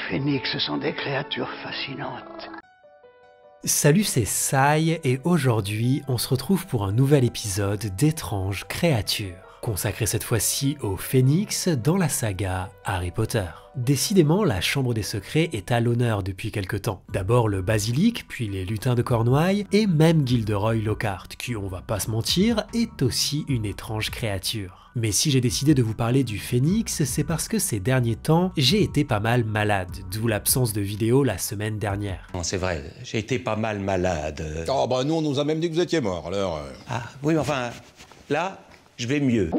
phénix sont des créatures fascinantes. Salut, c'est Sai et aujourd'hui on se retrouve pour un nouvel épisode d'Étranges créatures, consacré cette fois-ci au phénix dans la saga Harry Potter. Décidément, la Chambre des Secrets est à l'honneur depuis quelque temps. D'abord le basilic, puis les lutins de Cornouailles, et même Gilderoy Lockhart, qui, on va pas se mentir, est aussi une étrange créature. Mais si j'ai décidé de vous parler du phénix, c'est parce que ces derniers temps, j'ai été pas mal malade, d'où l'absence de vidéo la semaine dernière. Non, c'est vrai, j'ai été pas mal malade. Oh bah nous on nous a même dit que vous étiez mort, alors... Ah, oui, mais enfin, là, je vais mieux.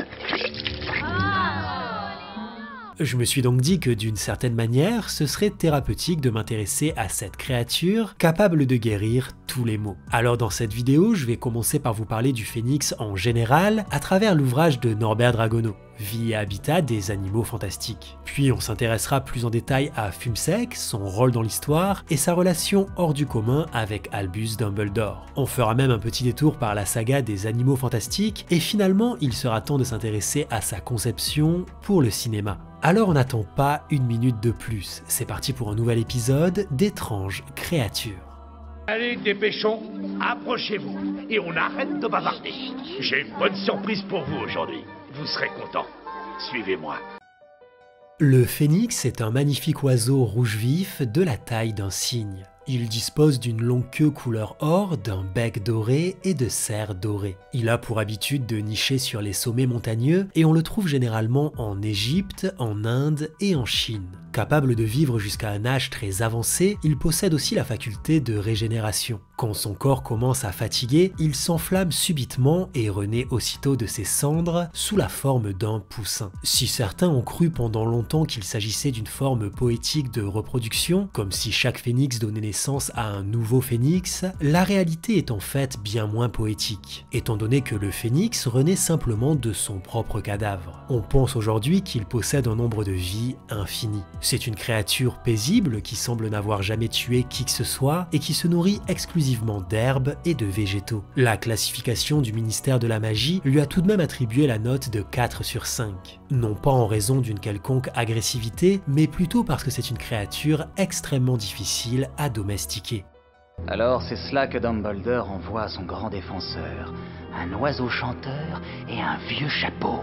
Je me suis donc dit que d'une certaine manière, ce serait thérapeutique de m'intéresser à cette créature capable de guérir tous les maux. Alors dans cette vidéo, je vais commencer par vous parler du phénix en général à travers l'ouvrage de Norbert Dragono, Vie et habitat des animaux fantastiques. Puis on s'intéressera plus en détail à Fumsec, son rôle dans l'histoire et sa relation hors du commun avec Albus Dumbledore. On fera même un petit détour par la saga des animaux fantastiques et finalement il sera temps de s'intéresser à sa conception pour le cinéma. Alors on n'attend pas une minute de plus, c'est parti pour un nouvel épisode d'Étranges créatures. Allez, dépêchons, approchez-vous et on arrête de bavarder. J'ai une bonne surprise pour vous aujourd'hui. Vous serez contents. Suivez-moi. Le phénix est un magnifique oiseau rouge vif de la taille d'un cygne. Il dispose d'une longue queue couleur or, d'un bec doré et de serres dorées. Il a pour habitude de nicher sur les sommets montagneux et on le trouve généralement en Égypte, en Inde et en Chine. Capable de vivre jusqu'à un âge très avancé, il possède aussi la faculté de régénération. Quand son corps commence à fatiguer, il s'enflamme subitement et renaît aussitôt de ses cendres sous la forme d'un poussin. Si certains ont cru pendant longtemps qu'il s'agissait d'une forme poétique de reproduction, comme si chaque phénix donnait naissance à un nouveau phénix, la réalité est en fait bien moins poétique, étant donné que le phénix renaît simplement de son propre cadavre. On pense aujourd'hui qu'il possède un nombre de vies infini. C'est une créature paisible qui semble n'avoir jamais tué qui que ce soit et qui se nourrit exclusivement d'herbes et de végétaux. La classification du ministère de la magie lui a tout de même attribué la note de 4 sur 5. Non pas en raison d'une quelconque agressivité, mais plutôt parce que c'est une créature extrêmement difficile à domestiquer. Alors c'est cela que Dumbledore envoie à son grand défenseur, un oiseau chanteur et un vieux chapeau.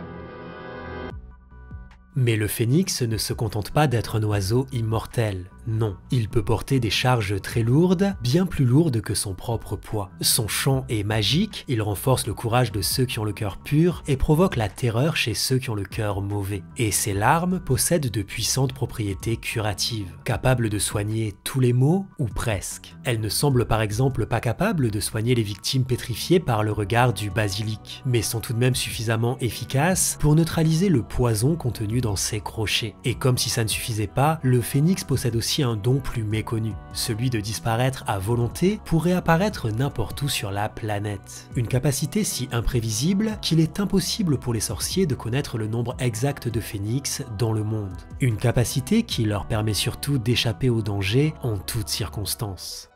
Mais le phénix ne se contente pas d'être un oiseau immortel. Non, il peut porter des charges très lourdes, bien plus lourdes que son propre poids. Son chant est magique, il renforce le courage de ceux qui ont le cœur pur et provoque la terreur chez ceux qui ont le cœur mauvais. Et ses larmes possèdent de puissantes propriétés curatives, capables de soigner tous les maux ou presque. Elles ne semblent par exemple pas capables de soigner les victimes pétrifiées par le regard du basilic, mais sont tout de même suffisamment efficaces pour neutraliser le poison contenu dans ses crochets. Et comme si ça ne suffisait pas, le phénix possède aussi un don plus méconnu, celui de disparaître à volonté pour réapparaître n'importe où sur la planète. Une capacité si imprévisible qu'il est impossible pour les sorciers de connaître le nombre exact de phénix dans le monde. Une capacité qui leur permet surtout d'échapper au danger en toutes circonstances.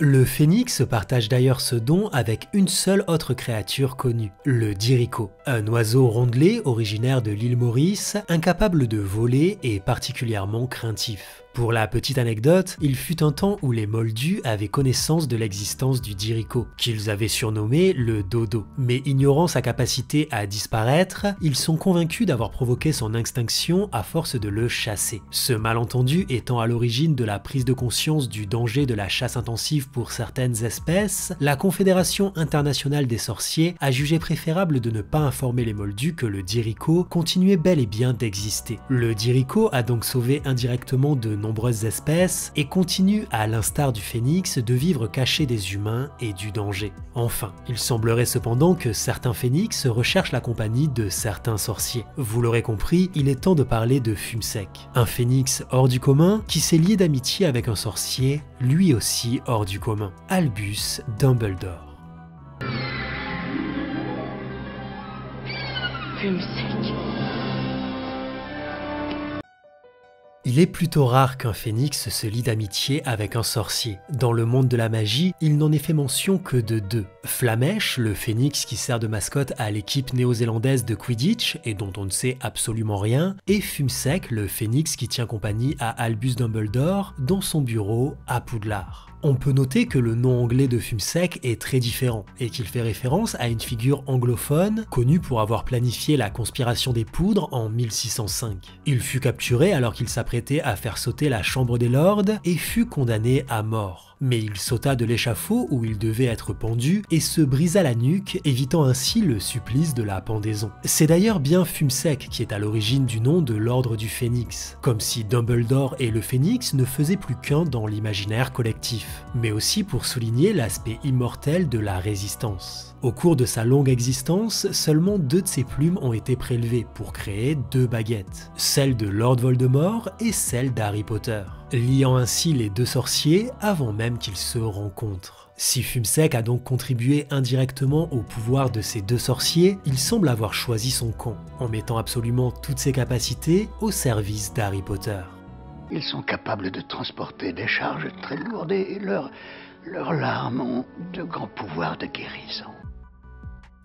Le phénix partage d'ailleurs ce don avec une seule autre créature connue, le dirico, un oiseau rondelé originaire de l'île Maurice, incapable de voler et particulièrement craintif. Pour la petite anecdote, il fut un temps où les Moldus avaient connaissance de l'existence du dirico, qu'ils avaient surnommé le dodo. Mais ignorant sa capacité à disparaître, ils sont convaincus d'avoir provoqué son extinction à force de le chasser. Ce malentendu étant à l'origine de la prise de conscience du danger de la chasse intensive pour certaines espèces, la Confédération internationale des sorciers a jugé préférable de ne pas informer les Moldus que le dirico continuait bel et bien d'exister. Le dirico a donc sauvé indirectement de nombreuses espèces et continue, à l'instar du phénix, de vivre caché des humains et du danger. Enfin, il semblerait cependant que certains phénix recherchent la compagnie de certains sorciers. Vous l'aurez compris, il est temps de parler de Fumsec, un phénix hors du commun qui s'est lié d'amitié avec un sorcier, lui aussi hors du commun, Albus Dumbledore. Fumsec. Il est plutôt rare qu'un phénix se lie d'amitié avec un sorcier. Dans le monde de la magie, il n'en est fait mention que de deux. Flamèche, le phénix qui sert de mascotte à l'équipe néo-zélandaise de Quidditch et dont on ne sait absolument rien, et Fumsec, le phénix qui tient compagnie à Albus Dumbledore dans son bureau à Poudlard. On peut noter que le nom anglais de Fumsec est très différent et qu'il fait référence à une figure anglophone connue pour avoir planifié la conspiration des poudres en 1605. Il fut capturé alors qu'il s'apprêtait à faire sauter la Chambre des Lords et fut condamné à mort. Mais il sauta de l'échafaud où il devait être pendu et se brisa la nuque, évitant ainsi le supplice de la pendaison. C'est d'ailleurs bien Fumsec qui est à l'origine du nom de l'Ordre du Phénix, comme si Dumbledore et le Phénix ne faisaient plus qu'un dans l'imaginaire collectif, mais aussi pour souligner l'aspect immortel de la résistance. Au cours de sa longue existence, seulement 2 de ses plumes ont été prélevées pour créer 2 baguettes, celle de Lord Voldemort et celle d'Harry Potter, liant ainsi les 2 sorciers avant même qu'ils se rencontrent. Si Fumsec a donc contribué indirectement au pouvoir de ces 2 sorciers, il semble avoir choisi son camp, en mettant absolument toutes ses capacités au service d'Harry Potter. Ils sont capables de transporter des charges très lourdes et leurs larmes ont de grands pouvoirs de guérison.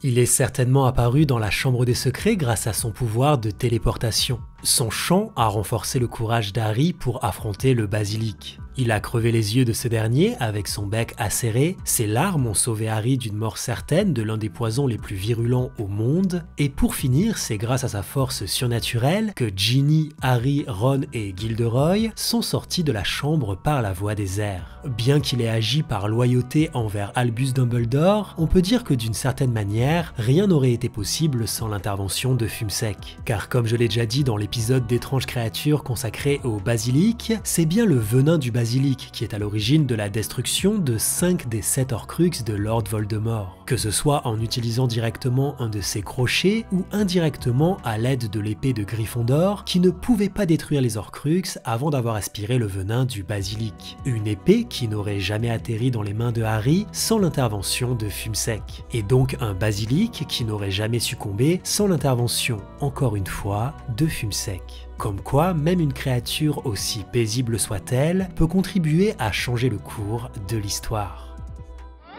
Il est certainement apparu dans la Chambre des Secrets grâce à son pouvoir de téléportation. Son chant a renforcé le courage d'Harry pour affronter le basilic. Il a crevé les yeux de ce dernier avec son bec acéré, ses larmes ont sauvé Harry d'une mort certaine de l'un des poisons les plus virulents au monde, et pour finir, c'est grâce à sa force surnaturelle que Ginny, Harry, Ron et Gilderoy sont sortis de la chambre par la voie des airs. Bien qu'il ait agi par loyauté envers Albus Dumbledore, on peut dire que d'une certaine manière, rien n'aurait été possible sans l'intervention de Fumsec. Car comme je l'ai déjà dit dans l'épisode d'étranges créatures consacré au basilic, c'est bien le venin du basilic qui est à l'origine de la destruction de 5 des 7 Horcruxes de Lord Voldemort, que ce soit en utilisant directement un de ses crochets ou indirectement à l'aide de l'épée de Gryffondor qui ne pouvait pas détruire les Horcruxes avant d'avoir aspiré le venin du basilic. Une épée qui n'aurait jamais atterri dans les mains de Harry sans l'intervention de Fumsec, et donc un basilic qui n'aurait jamais succombé sans l'intervention, encore une fois, de Fumsec. Comme quoi, même une créature aussi paisible soit-elle peut contribuer à changer le cours de l'histoire.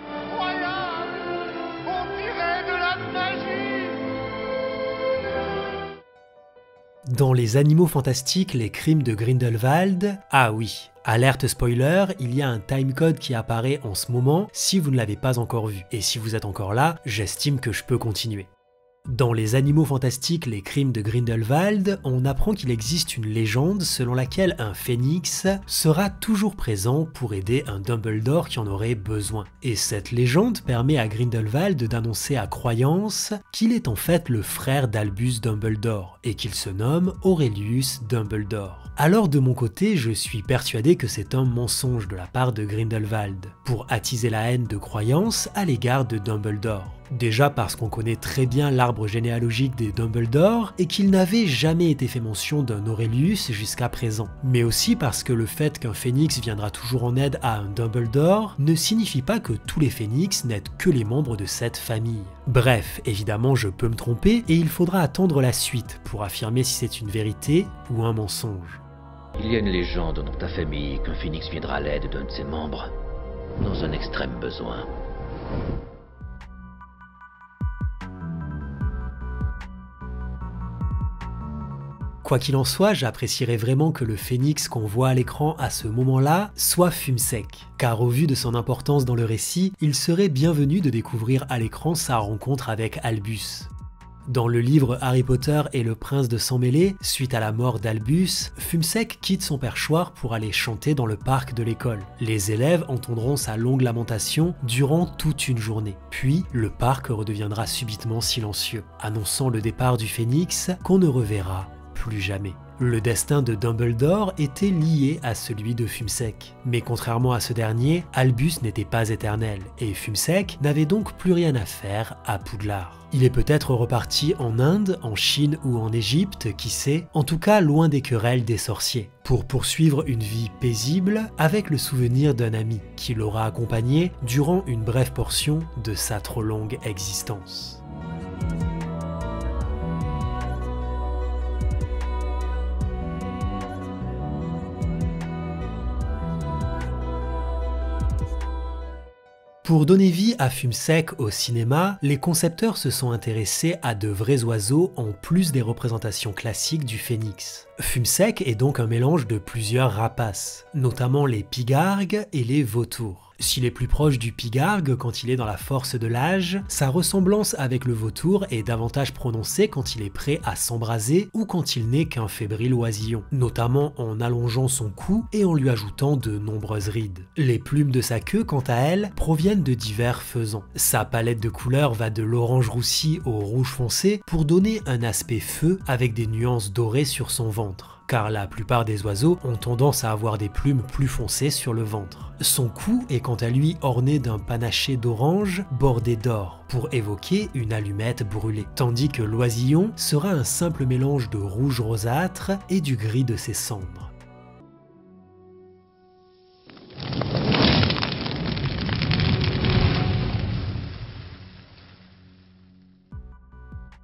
Incroyable! On dirait de la magie! Dans Les Animaux Fantastiques, les crimes de Grindelwald, ah oui, alerte spoiler, il y a un timecode qui apparaît en ce moment si vous ne l'avez pas encore vu. Et si vous êtes encore là, j'estime que je peux continuer. Dans Les Animaux Fantastiques, les crimes de Grindelwald, on apprend qu'il existe une légende selon laquelle un phénix sera toujours présent pour aider un Dumbledore qui en aurait besoin. Et cette légende permet à Grindelwald d'annoncer à croyance qu'il est en fait le frère d'Albus Dumbledore et qu'il se nomme Aurelius Dumbledore. Alors de mon côté, je suis persuadé que c'est un mensonge de la part de Grindelwald, pour attiser la haine de croyance à l'égard de Dumbledore. Déjà parce qu'on connaît très bien l'arbre généalogique des Dumbledore et qu'il n'avait jamais été fait mention d'un Aurelius jusqu'à présent. Mais aussi parce que le fait qu'un phénix viendra toujours en aide à un Dumbledore ne signifie pas que tous les phénix n'êtes que les membres de cette famille. Bref, évidemment je peux me tromper et il faudra attendre la suite pour affirmer si c'est une vérité ou un mensonge. Il y a une légende dans ta famille qu'un phénix viendra à l'aide d'un de ses membres dans un extrême besoin. Quoi qu'il en soit, j'apprécierais vraiment que le phénix qu'on voit à l'écran à ce moment-là soit Fumsec, car au vu de son importance dans le récit, il serait bienvenu de découvrir à l'écran sa rencontre avec Albus. Dans le livre Harry Potter et le prince de Sang-Mêlé, suite à la mort d'Albus, Fumsec quitte son perchoir pour aller chanter dans le parc de l'école. Les élèves entendront sa longue lamentation durant toute une journée. Puis, le parc redeviendra subitement silencieux, annonçant le départ du phénix qu'on ne reverra plus jamais. Le destin de Dumbledore était lié à celui de Fumsec. Mais contrairement à ce dernier, Albus n'était pas éternel, et Fumsec n'avait donc plus rien à faire à Poudlard. Il est peut-être reparti en Inde, en Chine ou en Égypte, qui sait, en tout cas loin des querelles des sorciers, pour poursuivre une vie paisible avec le souvenir d'un ami qui l'aura accompagné durant une brève portion de sa trop longue existence. Pour donner vie à Fume Sec au cinéma, les concepteurs se sont intéressés à de vrais oiseaux en plus des représentations classiques du phénix. Fume Sec est donc un mélange de plusieurs rapaces, notamment les pigargues et les vautours. S'il est plus proche du pigargue quand il est dans la force de l'âge, sa ressemblance avec le vautour est davantage prononcée quand il est prêt à s'embraser ou quand il n'est qu'un fébrile oisillon, notamment en allongeant son cou et en lui ajoutant de nombreuses rides. Les plumes de sa queue, quant à elles, proviennent de divers faisans. Sa palette de couleurs va de l'orange roussi au rouge foncé pour donner un aspect feu avec des nuances dorées sur son ventre, car la plupart des oiseaux ont tendance à avoir des plumes plus foncées sur le ventre. Son cou est quant à lui orné d'un panaché d'orange bordé d'or, pour évoquer une allumette brûlée, tandis que l'oisillon sera un simple mélange de rouge rosâtre et du gris de ses cendres.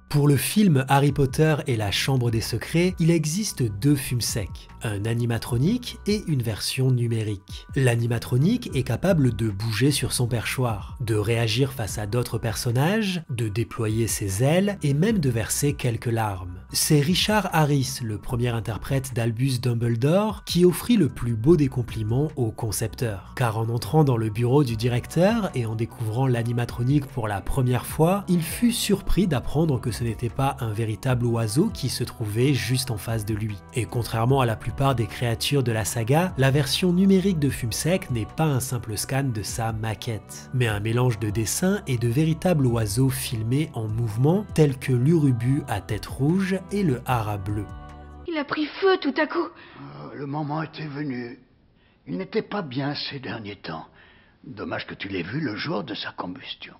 Pour le film Harry Potter et la Chambre des Secrets, il existe deux Fume Sec, un animatronique et une version numérique. L'animatronique est capable de bouger sur son perchoir, de réagir face à d'autres personnages, de déployer ses ailes et même de verser quelques larmes. C'est Richard Harris, le premier interprète d'Albus Dumbledore, qui offrit le plus beau des compliments au concepteur. Car en entrant dans le bureau du directeur et en découvrant l'animatronique pour la première fois, il fut surpris d'apprendre que ce n'était pas un véritable oiseau qui se trouvait juste en face de lui. Et contrairement à la plupart des créatures de la saga, la version numérique de Fume Sec n'est pas un simple scan de sa maquette, mais un mélange de dessins et de véritables oiseaux filmés en mouvement, tels que l'urubu à tête rouge et le hara bleu. Il a pris feu tout à coup. Le moment était venu. Il n'était pas bien ces derniers temps. Dommage que tu l'aies vu le jour de sa combustion.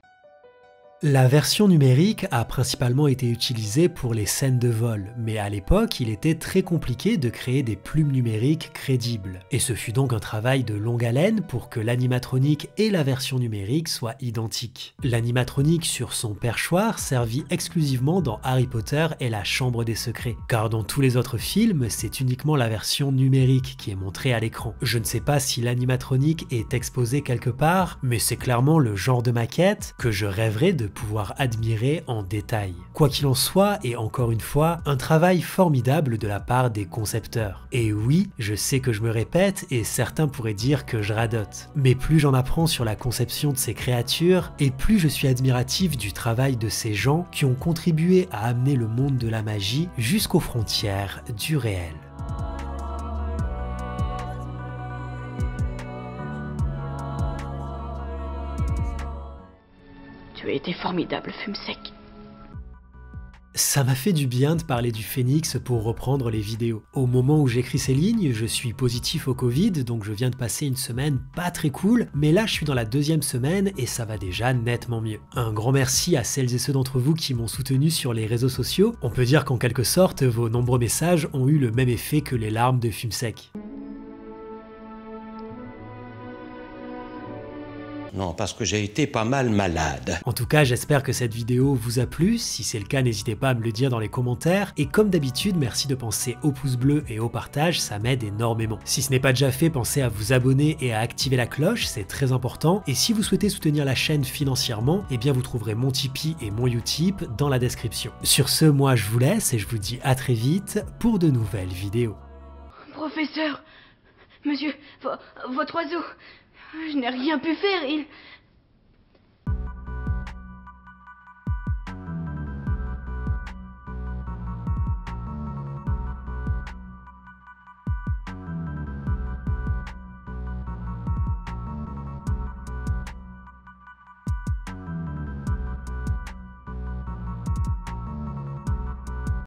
La version numérique a principalement été utilisée pour les scènes de vol, mais à l'époque, il était très compliqué de créer des plumes numériques crédibles. Et ce fut donc un travail de longue haleine pour que l'animatronique et la version numérique soient identiques. L'animatronique sur son perchoir servit exclusivement dans Harry Potter et la Chambre des Secrets, car dans tous les autres films, c'est uniquement la version numérique qui est montrée à l'écran. Je ne sais pas si l'animatronique est exposé quelque part, mais c'est clairement le genre de maquette que je rêverais de pouvoir admirer en détail. Quoi qu'il en soit, et encore une fois, un travail formidable de la part des concepteurs. Et oui, je sais que je me répète et certains pourraient dire que je radote. Mais plus j'en apprends sur la conception de ces créatures, et plus je suis admiratif du travail de ces gens qui ont contribué à amener le monde de la magie jusqu'aux frontières du réel. Tu as été formidable, Fume Sec. Ça m'a fait du bien de parler du phénix pour reprendre les vidéos. Au moment où j'écris ces lignes, je suis positif au Covid, donc je viens de passer une semaine pas très cool, mais là je suis dans la deuxième semaine et ça va déjà nettement mieux. Un grand merci à celles et ceux d'entre vous qui m'ont soutenu sur les réseaux sociaux. On peut dire qu'en quelque sorte, vos nombreux messages ont eu le même effet que les larmes de Fume Sec. Non, parce que j'ai été pas mal malade. En tout cas, j'espère que cette vidéo vous a plu. Si c'est le cas, n'hésitez pas à me le dire dans les commentaires. Et comme d'habitude, merci de penser au pouce bleu et au partage, ça m'aide énormément. Si ce n'est pas déjà fait, pensez à vous abonner et à activer la cloche, c'est très important. Et si vous souhaitez soutenir la chaîne financièrement, eh bien vous trouverez mon Tipeee et mon Utip dans la description. Sur ce, moi je vous laisse et je vous dis à très vite pour de nouvelles vidéos. Professeur, monsieur, votre oiseau, je n'ai rien pu faire,